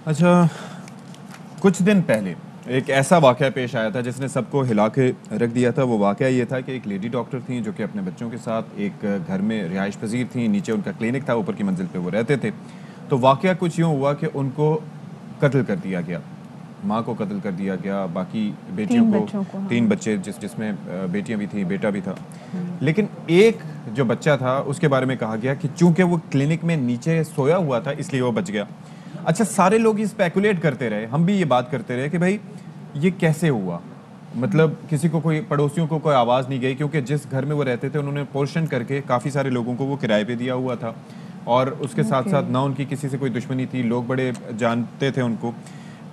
اچھا، کچھ دن پہلے ایک ایسا واقعہ پیش آیا تھا جس نے سب کو ہلا کے رکھ دیا تھا. وہ واقعہ یہ تھا کہ ایک لیڈی ڈاکٹر تھیں جو کہ اپنے بچوں کے ساتھ ایک گھر میں رہائش پذیر تھیں. نیچے ان کا کلینک تھا, اوپر کی منزل پہ وہ رہتے تھے. تو واقعہ کچھ یوں ہوا کہ ان کو قتل کر دیا گیا, ماں کو قتل کر دیا گیا, باقی بیٹیوں کو 3 بچے جس میں بیٹیاں بھی تھیں, بیٹا بھی تھا. لیکن ایک جو بچہ تھا اس کے بارے میں کہا گیا کہ چونکہ وہ کلینک میں نیچے سویا ہوا تھا اس لیے وہ بچ گیا. اچھا, سارے لوگ یہ اسپیکولیٹ کرتے رہے, ہم بھی یہ بات کرتے رہے کہ بھائی یہ کیسے ہوا. مطلب کسی کو کوئی پڑوسیوں کو کوئی آواز نہیں گئی, کیونکہ جس گھر میں وہ رہتے تھے انہوں نے پورشن کر کے کافی سارے لوگوں کو وہ کرائے پہ دیا ہوا تھا, اور اس کے ساتھ ساتھ نہ ان کی کسی سے کوئی دشمنی تھی, لوگ بڑے جانتے تھے ان کو.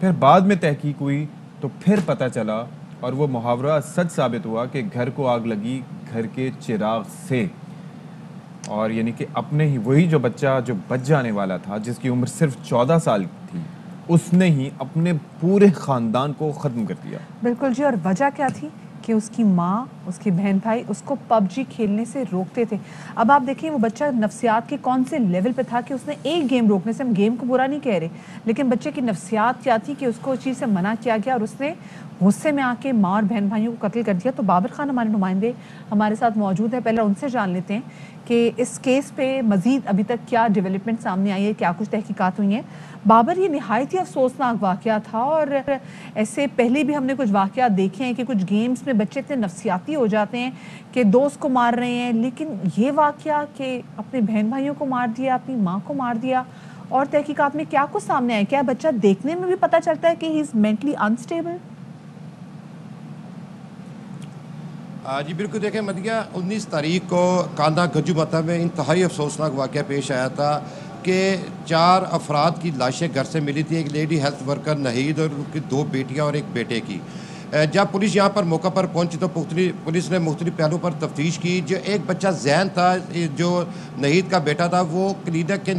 پھر بعد میں تحقیق ہوئی تو پھر پتہ چلا, اور وہ محاورہ سچ ثابت ہوا کہ گھر کو آگ لگی گھر کے چراغ سے. اور یعنی کہ اپنے ہی وہی جو بچہ جو بچ جانے والا تھا جس کی عمر صرف 14 سال تھی, اس نے ہی اپنے پورے خاندان کو ختم کر دیا. بالکل جی. اور وجہ کیا تھی کہ اس کی ماں, اس کی بہن بھائی اس کو پب جی کھیلنے سے روکتے تھے. اب آپ دیکھیں وہ بچہ نفسیات کے کون سے لیول پہ تھا کہ اس نے ایک گیم روکنے سے, ہم گیم کو برا نہیں کہہ رہے, لیکن بچے کی نفسیات کیا تھی کہ اس کو اس چیز سے منع کیا گیا اور اس نے غصے میں آ کے ماں اور بہن بھائیوں کو قتل کر دیا. تو بابر خان ہمارے نمائندے ہمارے ساتھ موجود ہیں, پہلے ان سے جان لیتے ہیں کہ اس کیس پہ مزید ابھی تک کیا ڈیولپمنٹ سامنے آئی ہے, کیا کچھ تحقیقات ہوئی ہیں. بابر, یہ نہایت ہی افسوسناک واقعہ تھا, اور ایسے پہلے بھی ہم نے کچھ واقعات دیکھے ہیں کہ کچھ گیمز میں بچے اتنے نفسیاتی ہو جاتے ہیں کہ دوست کو مار رہے ہیں, لیکن یہ واقعہ کہ اپنے بہن بھائیوں کو مار دیا, اپنی ماں کو مار دیا, اور تحقیقات میں کیا کچھ سامنے آئے, کیا بچہ دیکھنے میں بھی پتہ چلتا ہے کہ ہی از مینٹلی انسٹیبل؟ جی بالکل. دیکھیں مدیہ, 19 تاریخ کو کاندھا گجو متا میں انتہائی افسوسناک واقعہ پیش آیا تھا کہ 4 افراد کی لاشیں گھر سے ملی تھی. ایک لیڈی ہیلتھ ورکر نہید اور ان کی 2 بیٹیاں اور ایک بیٹے کی. جب پولیس یہاں پر موقع پر پہنچی تو پولیس نے مختلف پہلوؤں پر تفتیش کی. جو ایک بچہ زین تھا, جو نہید کا بیٹا تھا, وہ کلینک کے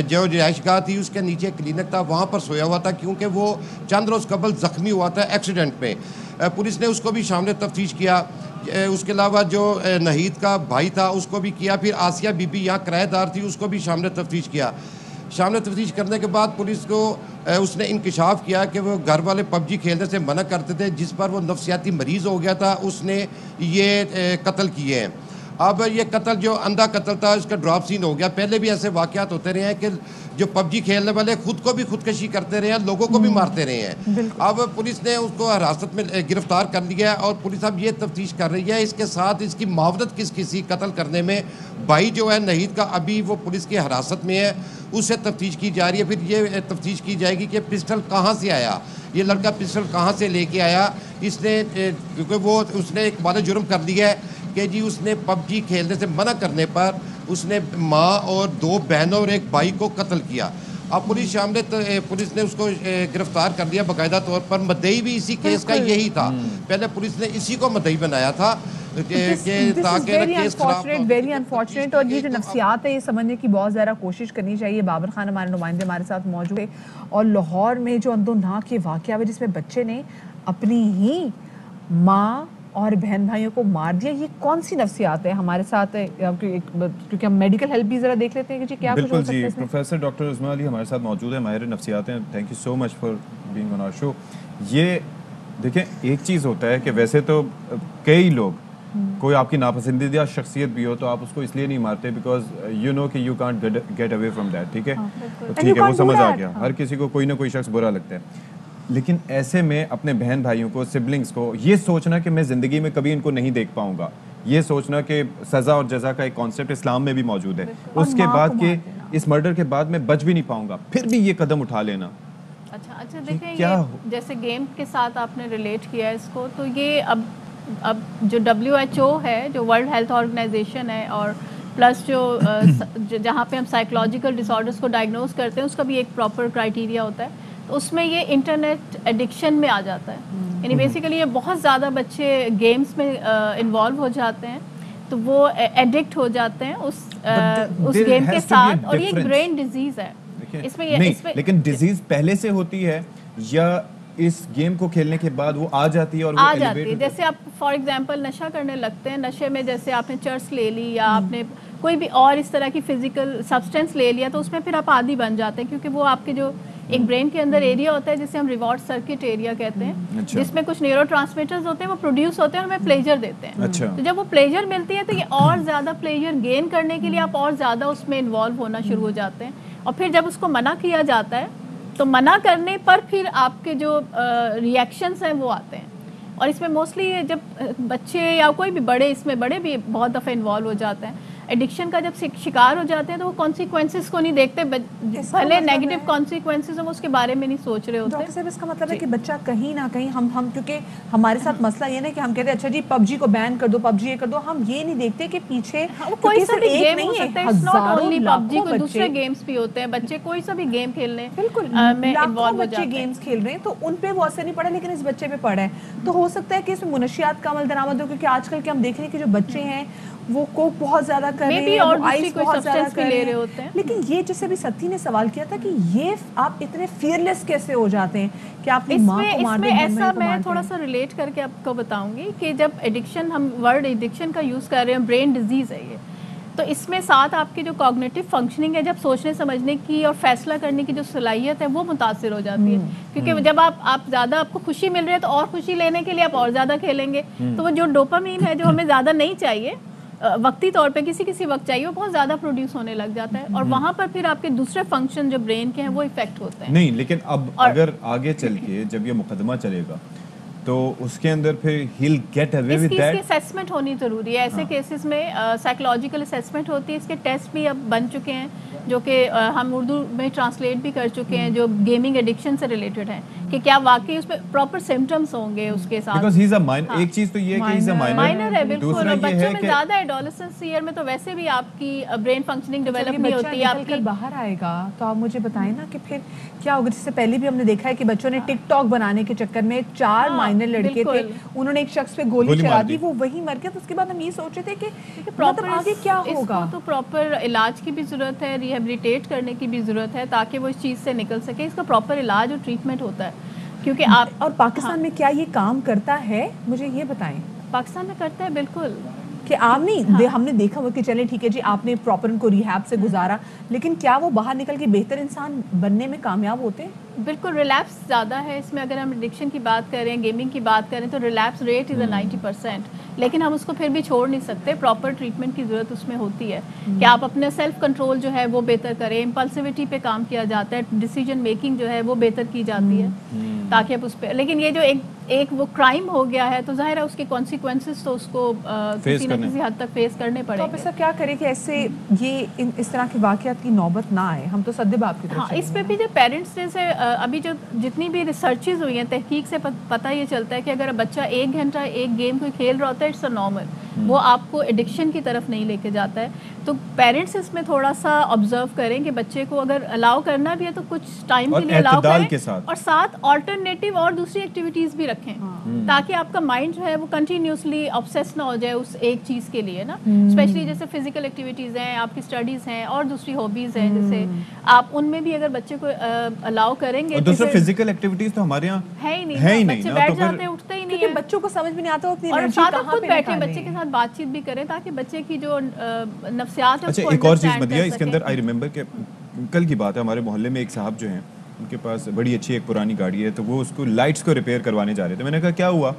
جو رہائش گاہ تھی اس کے نیچے کلینک تھا, وہاں پر سویا ہوا تھا کیونکہ وہ چند روز قبل زخمی ہوا تھا ایکسیڈنٹ میں. پولیس نے اس کو بھی شامل تفتیش کیا. اس کے علاوہ جو نہید کا بھائی تھا اس کو بھی کیا. پھر آسیہ بی بی یہاں کرایہ دار تھی, اس کو بھی شامل تفتیش کیا. شامل تفتیش کرنے کے بعد پولیس کو اس نے انکشاف کیا کہ وہ گھر والے پب جی کھیلنے سے منع کرتے تھے, جس پر وہ نفسیاتی مریض ہو گیا تھا, اس نے یہ قتل کیے ہیں. اب یہ قتل جو اندھا قتل تھا اس کا ڈراپ سین ہو گیا. پہلے بھی ایسے واقعات ہوتے رہے ہیں کہ جو پب جی کھیلنے والے خود کو بھی خودکشی کرتے رہے ہیں, لوگوں کو بھی مارتے رہے ہیں. اب پولیس نے اس کو حراست میں گرفتار کر لیا ہے اور پولیس اب یہ تفتیش کر رہی ہے. اس کے ساتھ اس کی معاونت کسی قتل کرنے میں, بھائی جو ہے نہید کا, ابھی وہ پولیس کی حراست میں ہے, اس سے تفتیش کی جا رہی ہے. پھر یہ تفتیش کی جائے گی کہ پسٹل کہاں سے آیا, یہ لڑکا پسٹل کہاں سے لے کے آیا. اس نے کیونکہ اس نے ایک بڑا جرم کر لیا ہے کہ جی اس نے پب جی کھیلنے سے منع کرنے پر اس نے ماں اور 2 بہنوں اور ایک بھائی کو قتل کیا. اب پولیس پولیس نے اس کو گرفتار کر لیا باقاعدہ طور پر. مدعی بھی اسی کیس کا یہی تھا, پہلے پولیس نے اسی کو مدعی بنایا تھا ویری انفارچونیٹ. اور یہ جو نفسیات ہے یہ سمجھنے کی بہت زیادہ کوشش کرنی چاہیے. بابر خان ہمارے نمائندے ہمارے ساتھ موجود ہے, اور لاہور میں جو اندوناک یہ واقعہ ہوا جس میں بچے نے اپنی ہی ماں اور بہن بھائیوں کو مار دیا, یہ کون سی نفسیات ہے؟ ہمارے ساتھ کیونکہ ہم میڈیکل ہیلپ بھی ذرا دیکھ لیتے ہیں کہ جی کیا کچھ ہو سکتا ہے. بالکل جی, پروفیسر ڈاکٹر عظمیٰ علی ہمارے ساتھ موجود ہیں, ماہر نفسیات ہیں. Thank you so much for being on our show. یہ دیکھیں ایک چیز ہوتا ہے کہ ویسے تو کئی لوگ, کوئی آپ کی ناپسندیدہ شخصیت بھی ہو تو آپ اس کو اس لیے نہیں مارتے بیکاز یو نو کہ you can't get away from that. ٹھیک ہے, ٹھیک ہے, وہ سمجھ آ گیا. ہر کسی کو کوئی نہ کوئی شخص برا لگتا ہے, لیکن ایسے میں اپنے بہن بھائیوں کو, سبلنگز کو یہ سوچنا کہ میں زندگی میں کبھی ان کو نہیں دیکھ پاؤں گا, یہ سوچنا کہ سزا اور جزا کا ایک کانسیپٹ اسلام میں بھی موجود ہے, اس کے بعد کہ اس مرڈر کے بعد میں بچ بھی نہیں پاؤں گا, پھر بھی یہ قدم اٹھا لینا. اچھا دیکھیں, یہ جیسے گیم کے ساتھ آپ نے ریلیٹ کیا اس کو, تو یہ اب جو WHO ہے, جو ورلڈ ہیلتھ آرگنائزیشن ہے, اور پلس جو جہاں پہ ہم سائیکولوجیکل ڈس آرڈرس کو ڈائگنوز کرتے ہیں اس کا بھی ایک پراپر کرائیٹیریا ہوتا ہے. تو اس میں یہ انٹرنیٹ ایڈکشن میں آ جاتا ہے. یعنی بیسیکلی یہ بہت زیادہ بچے گیمز میں انوالو ہو جاتے ہیں, تو وہ ایڈکٹ ہو جاتے ہیں اس گیم کے ساتھ, اور یہ ایک برین ڈیزیز ہے. اس میں لیکن ڈیزیز پہلے سے ہوتی ہے یا اس گیم کو کھیلنے کے بعد وہ آ جاتی ہے؟ اور آ جاتی ہے. جیسے آپ فار ایگزامپل نشہ کرنے لگتے ہیں, نشے میں جیسے آپ نے چرس لے لی یا آپ نے کوئی بھی اور اس طرح کی فزیکل سبسٹینس لے لیا, تو اس میں پھر آپ عادی بن جاتے ہیں, کیونکہ وہ آپ کے جو ایک برین کے اندر ایریا ہوتا ہے جسے ہم ریوارڈ سرکٹ ایریا کہتے ہیں، جس میں کچھ نیورو ٹرانسمیٹرز ہوتے ہیں، وہ پروڈیوس ہوتے ہیں اور ہمیں پلیجر دیتے ہیں. تو جب وہ پلیجر ملتی ہے تو یہ اور زیادہ پلیجر گین کرنے کے لیے آپ اور زیادہ اس میں انوالو ہونا شروع ہو جاتے ہیں. اور پھر جب اس کو منع کیا جاتا ہے تو منع کرنے پر پھر آپ کے جو ریئیکشنز ہیں وہ آتے ہیں. اور اس میں موسٹلی جب بچے یا کوئی بھی بڑے، اس میں بڑے بھی بہت دفعہ انوالو ہو جاتے ہیں، ایڈکشن کا جب شکار ہو جاتے ہیں تو وہ کانسیکوینسز کو نہیں دیکھتے، پہلے نیگیٹو کانسیکوینسز ہیں وہ اس کے بارے میں نہیں سوچ رہے ہوتے. ڈاکٹر صاحب اس کا مطلب ہے کہ بچہ کہیں نہ کہیں ہم کیونکہ ہمارے ساتھ مسئلہ یہ نا کہ ہم کہتے ہیں اچھا جی پب جی کو بین کر دو، پب جی یہ کر دو، ہم یہ نہیں دیکھتے کہ پیچھے کوئی سا بھی گیم ہو سکتا ہے، ناٹ اونلی پب جی، کوئی دوسرے گیمز بھی ہوتے ہیں، بچے کوئی سا بھی گیم کھیلنے بالکل لاکھوں بچے گیمز کھیل رہے ہیں تو ان پہ وہ اثر نہیں پڑا لیکن اس بچے پہ پڑا ہے. تو ہو سکتا ہے کہ اس میں منشیات کا عمل درآمد ہو، کیونکہ آج کل کے ہم دیکھ رہے ہیں کہ جو بچے ہیں وہ کوک بہت زیادہ کر رہے ہیں، وہ آئس بہت زیادہ کر رہے ہوتے ہیں. لیکن یہ جیسے بھی ستی نے سوال کیا تھا کہ یہ آپ اتنے فیئرلیس کیسے ہو جاتے ہیں کہ آپ اپنی ماں کو مار دیں؟ ایسا میں تھوڑا سا ریلیٹ کر کے آپ کو بتاؤں گی کہ جب ایڈکشن، ہم ورڈ ایڈکشن کا یوز کر رہے ہیں، برین ڈیزیز ہے یہ، تو اس میں ساتھ آپ کی جو کوگنیٹو فنکشننگ ہے، جب سوچنے سمجھنے کی اور فیصلہ کرنے کی جو صلاحیت ہے وہ متاثر ہو جاتی ہے. کیونکہ جب آپ زیادہ آپ کو خوشی مل رہی ہے تو اور خوشی لینے کے لیے آپ اور زیادہ کھیلیں گے، تو وہ جو ڈوپامین ہے جو ہمیں زیادہ نہیں چاہیے، وقتی طور پہ کسی وقت چاہیے، وہ بہت زیادہ پروڈیوس ہونے لگ جاتا ہے اور وہاں پر پھر آپ کے دوسرے فنکشن جو برین کے ہیں وہ افیکٹ ہوتے ہیں. نہیں لیکن اب اگر آگے چل کے جب یہ مقدمہ چلے گا تو اس کے اندر پھر he'll get away with that. اس کی اسیسمنٹ ہونی ضروری ہے. ایسے کیسز میں سائیکولوجیکل اسیسمنٹ ہوتی ہے، اس کے ٹیسٹ بھی اب بن چکے ہیں جو کہ ہم اردو میں ٹرانسلیٹ بھی کر چکے ہیں، جو گیمنگ ایڈکشن سے ریلیٹڈ ہیں کہ کیا واقعی اس میں پراپر سمپٹمز ہوں گے اس کے ساتھ. Because he's a minor. ایک چیز تو یہ ہے کہ he's a minor ہے بالکل. بچوں میں زیادہ ایڈولسنس ایئر میں تو ویسے بھی آپ کی برین فنکشننگ ڈیولپ نہیں ہوتی ہے. آپ کی باہر آئے گا تو آپ مجھے بتائیں نا کہ پھر کیا ہوگا. جس سے پہلے بھی ہم نے دیکھا ہے کہ بچوں نے ٹک ٹاک بنانے کے چکر میں 4 مائنر لڑکے تھے، انہوں نے ایک شخص پہ گولی چلا دی، وہ وہی مر گیا. تو اس کے بعد ہم یہ سوچ رہے تھے کہ پراپر آگے کیا ہوگا. تو پراپر علاج کی بھی ضرورت ہے، ریہیبلیٹیٹ کرنے کی بھی ضرورت ہے تاکہ وہ اس چیز سے نکل سکے. اس کا پراپر علاج اور ٹریٹمنٹ ہوتا ہے کیونکہ آپ. اور پاکستان میں کیا یہ کام کرتا ہے؟ مجھے یہ بتائیں. پاکستان میں کرتا ہے بالکل. کہ آپ نہیں ہم نے دیکھا وہ کہ چلے ٹھیک ہے جی آپ نے پراپر ان کو ریہیب سے گزارا، لیکن کیا وہ باہر نکل کے بہتر انسان بننے میں کامیاب ہوتے ہیں؟ بالکل. ریلیپس زیادہ ہے اس میں. اگر ہم ایڈکشن کی بات کریں، گیمنگ کی بات کریں تو ریلیپس ریٹ از 90%، لیکن ہم اس کو پھر بھی چھوڑ نہیں سکتے. پراپر ٹریٹمنٹ کی ضرورت اس میں ہوتی ہے کہ آپ اپنے سیلف کنٹرول جو ہے وہ بہتر کریں، امپلسیوٹی پہ کام کیا جاتا ہے، ڈیسیجن میکنگ جو ہے وہ بہتر کی جاتی ہے تاکہ آپ اس پہ. لیکن یہ جو ایک وہ کرائم ہو گیا ہے تو ظاہر ہے اس کے کانسیکوینسز تو اس کو کسی نہ کسی حد تک فیس کرنے پڑیں گے. تو ایسا کیا کرے کہ ایسے یہ اس طرح کے واقعات کی نوبت نہ آئے؟ ہم تو سدے باپ کی طرف. ہاں، اس پہ بھی جو پیرنٹس جیسے ابھی جو جتنی بھی ریسرچز ہوئی ہیں، تحقیق سے پتہ یہ چلتا ہے کہ اگر بچہ 1 گھنٹہ ایک گیم کوئی کھیل رہا ہوتا ہے، اٹس اے نارمل، وہ آپ کو ایڈکشن کی طرف نہیں لے کے جاتا ہے. تو پیرنٹس اس میں تھوڑا سا آبزرو کریں کہ بچے کو اگر الاؤ کرنا بھی ہے تو کچھ ٹائم کے لیے الاؤ کریں اور ساتھ آلٹرنیٹیو اور دوسری ایکٹیویٹیز بھی رکھیں تاکہ آپ کا مائنڈ جو ہے وہ کنٹینیوسلی آبسیس نہ ہو جائے اس ایک چیز کے لیے نا. اسپیشلی جیسے فزیکل ایکٹیویٹیز ہیں، آپ کی اسٹڈیز ہیں اور دوسری ہابیز ہیں، جیسے آپ ان میں بھی اگر بچے کو الاؤ کریں گے. دوسرا فزیکل ایکٹیویٹیز تو ہمارے یہاں ہے ہی نہیں، بچے بیٹھ جاتے ہیں، اٹھتے ہی نہیں ہیں. بچوں کو سمجھ میں نہیں آتا اور ساتھ خود بیٹھے بچے کے ساتھ بات چیت بھی کریں تاکہ بچے کی جو نفسیات ہے. اچھا ایک اور چیز مدیہ اس کے اندر آئی ریممبر کہ کل کی بات ہے، ہمارے محلے میں ایک صاحب جو ہیں ان کے پاس بڑی اچھی ایک پرانی گاڑی ہے، تو وہ اس کو لائٹس کو ریپیئر کروانے جا رہے تھے. میں نے کہا کیا ہوا؟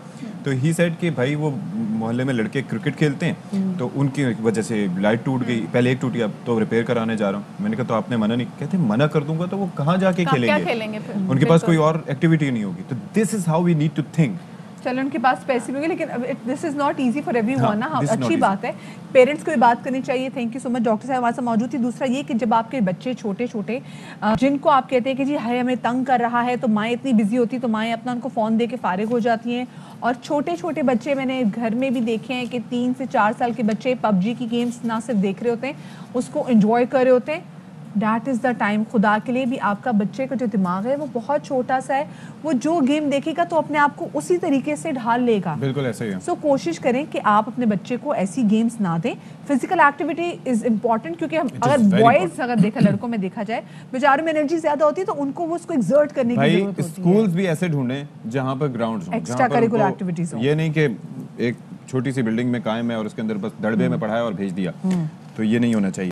تو ہی سیڈ کہ بھائی وہ محلے میں لڑکے کرکٹ کھیلتے ہیں تو ان کی وجہ سے لائٹ ٹوٹ گئی، پہلے ایک ٹوٹی، اب تو ریپیئر کرانے جا رہا ہوں. میں نے کہا تو آپ نے منع نہیں؟ کہتے منع کر دوں گا تو وہ کہاں جا کے کھیلیں گے؟ ان کے پاس کوئی اور ایکٹیویٹی نہیں ہوگی. تو this is how we need to think. چلو ان کے پاس پیسے بھی ہوگے لیکن this is not easy for everyone نا. اچھی بات ہے، پیرنٹس کو بھی بات کرنی چاہیے. Thank you so much. Doctor صاحب ہمارے ساتھ موجود تھی. دوسرا یہ کہ جب آپ کے بچے چھوٹے چھوٹے جن کو آپ کہتے ہیں کہ جی ہے ہمیں تنگ کر رہا ہے، تو مائیں اتنی بزی ہوتی تو مائیں اپنا ان کو فون دے کے فارغ ہو جاتی ہیں. اور چھوٹے چھوٹے بچے میں نے گھر میں بھی دیکھے ہیں کہ 3 سے 4 سال کے بچے پب جی کی گیمز نہ صرف دیکھ رہے ہوتے ہیں، اس کو انجوائے کر رہے ہوتے ہیں. That is the time. خدا کے لیے بھی آپ کا بچے کا جو دماغ ہے وہ بہت چھوٹا سا ہے، وہ جو گیم دیکھے گا تو اپنے آپ کو اسی طریقے سے ڈھال لے گا. بالکل ایسا ہی ہے. سو کوشش کریں کہ آپ اپنے بچے کو ایسی گیمز نہ دیں. فزیکل ایکٹیویٹی از امپورٹنٹ کیونکہ ہم اگر بوائز اگر دیکھا لڑکوں میں دیکھا جائے بیچاروں میں انرجی زیادہ ہوتی ہے تو ان کو وہ اس کو ایگزرٹ کرنے کی ضرورت ہوتی ہے. اسکولز بھی ایسے ڈھونڈیں جہاں پر گراؤنڈز ہوں، ایکسٹرا کریکولر ایکٹیویٹیز ہوں. یہ نہیں کہ ایک چھوٹی سی بلڈنگ میں قائم ہے اور اس کے اندر بس دڑبے میں پڑھایا اور بھیج دیا، تو یہ نہیں ہونا چاہیے.